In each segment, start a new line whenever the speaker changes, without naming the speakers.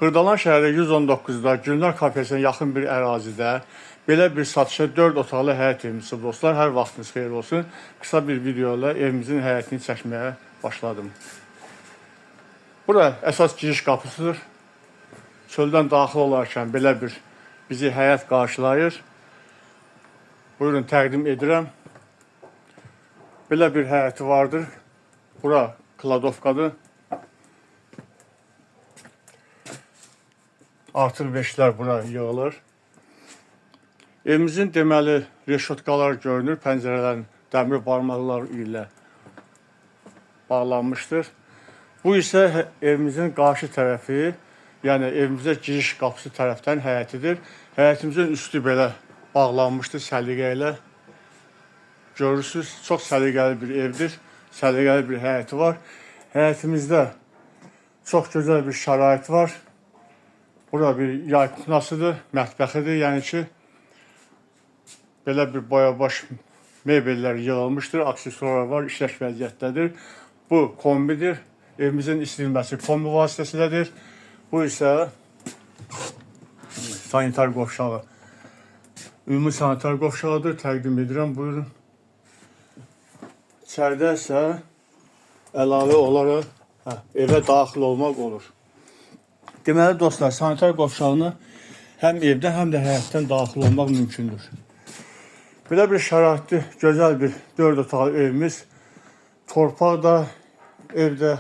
Xırdalan şəhəri 119-da Gülnar kafesinə yaxın bir ərazidə belə bir satışa 4 otaqlı həyət evimiz dostlar. Hər vaxtınız xeyir olsun. Qısa bir video ilə evimizin həyətini çəkməyə başladım. Bura əsas giriş qapısıdır. Çöldən daxil olarkən belə bir bizi həyət qarşılayır. Buyurun təqdim edirəm. Belə bir həyəti vardır. Bura kladovkadır. Artıq veşlər bura yığılır. Evimizin deməli reşotkalar görünür. Pəncərələrin dəmir barmaqlar ilə bağlanmışdır. Bu isə evimizin qarşı tərəfi, yəni evimizə giriş qapısı tərəfdən həyətidir. Həyətimizin üstü belə bağlanmışdır səliqə ilə. Görürsünüz, çox səliqəli bir evdir. Səliqəli bir həyəti var. Həyətimizdə çox gözəl bir şərait var. Bura bir yay kutunasıdır, mətbəxidir. Yəni ki, belə bir boyabaş mebellər yığılmışdır, aksesuarlar var, işləş vəziyyətdədir. Bu kombidir. Evimizin istinilməsi kombi vasitəsilədir. Bu isə sanitar qovşağı. Ümumi sanitar qovşağıdır. Təqdim edirəm, buyurun. İçəridə isə əlavə olaraq evə daxil olmaq olur. Deməli dostlar, sanitar qovşağına həm evdən, həm də həyətdən daxil olmaq mümkündür. Belə bir şəraitli, gözəl bir 4 otaqlı evimiz. Torpaq da evdə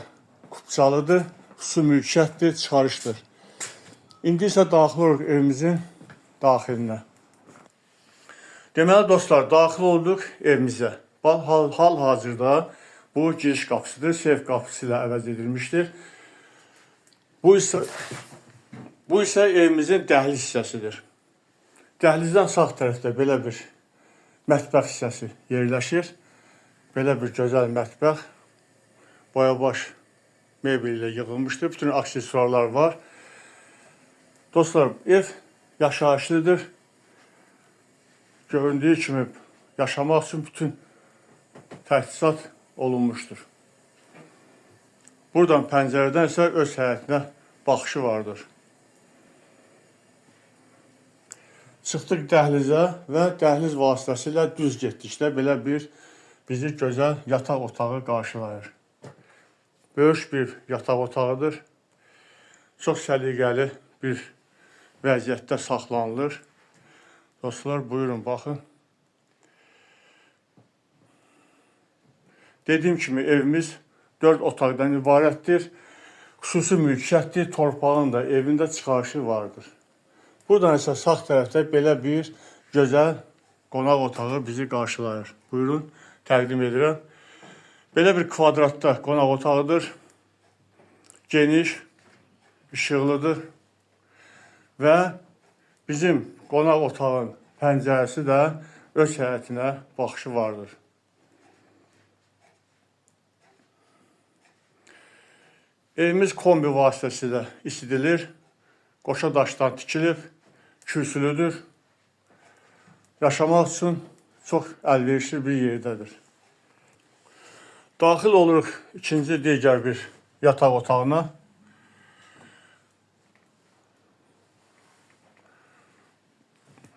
kupçalıdır, su mülkiyyətdir, çıxarışdır. İndi isə daxil oluruq evimizin daxilinə. Deməli dostlar, daxil olduq evimizə. Hal-hazırda bu giriş qapısıdır, seyf qapısı ilə əvəz edilmişdir. Bu isə evimizin dəhliz hissəsidir. Dəhlizdən sağ tərəfdə belə bir mətbəx hissəsi yerləşir. Belə bir gözəl mətbəx. Boyabaş mebel ilə yığılmışdır. Bütün aksesuarlar var. Dostlar, ev yaşayışlıdır. Göründüyü kimi yaşamaq üçün bütün təchizat olunmuşdur. Buradan pəncərədən isə öz həyətinə baxışı vardır. Çıxdıq dəhlizə və dəhliz vasitəsilə düz getdikdə belə bir bizi gözəl yataq otağı qarşılayır. Böyük bir yataq otağıdır. Çox səliqəli bir vəziyyətdə saxlanılır. Dostlar, buyurun, baxın. Dediyim kimi evimiz 4 otaqdan ibarətdir. Xüsusi mülkiyyətdir. Torpağın da evində çıxarışı vardır. Buradan isə sağ tərəfdə belə bir gözəl qonaq otağı bizi qarşılayır. Buyurun, təqdim edirəm. Belə bir kvadratda qonaq otağıdır. Geniş, işıqlıdır. Və bizim qonaq otağın pəncərəsi də öz həyətinə baxışı vardır. Evimiz kombi vasitəsilə isidilir. Qoşa daşdan tikilib, kürsülüdür. Yaşamaq üçün çox əlverişli bir yerdədir. Daxil oluruq ikinci digər bir yataq otağına.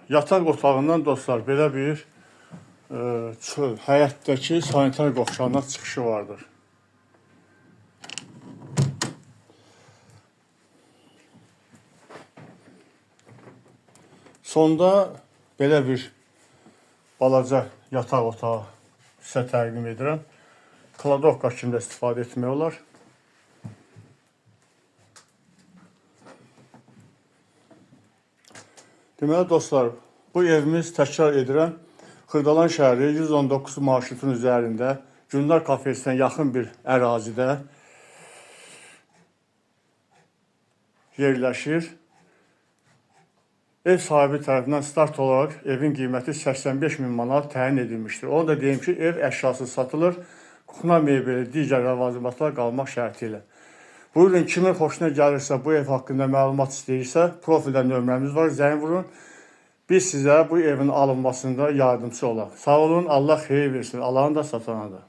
Yataq otağından dostlar belə bir həyətdəki sanitar qovşağına çıxışı vardır. Sonda belə bir balaca yataq otağı sizə təqdim edirəm. Kladovka kimi də istifadə etmək olar. Deməli dostlar, bu evimiz təkrar edirəm. Xırdalan şəhəri 119 marşrutun üzərində Gülnar kafesinə yaxın bir ərazidə yerləşir. Ev sahibi tərəfindən start olaraq evin qiyməti 85.000 manat təyin edilmişdir. Onu da deyim ki, ev əşyası satılır, kuxna mebeli, digər ləvazimatlar qalmaq şərti ilə. Buyurun, kimin xoşuna gəlirsə, bu ev haqqında məlumat istəyirsə, profildə nömrəmiz var, zəng vurun. Biz sizə bu evin alınmasında yardımcı olaq. Sağ olun, Allah xeyir versin, Allahın da satana da.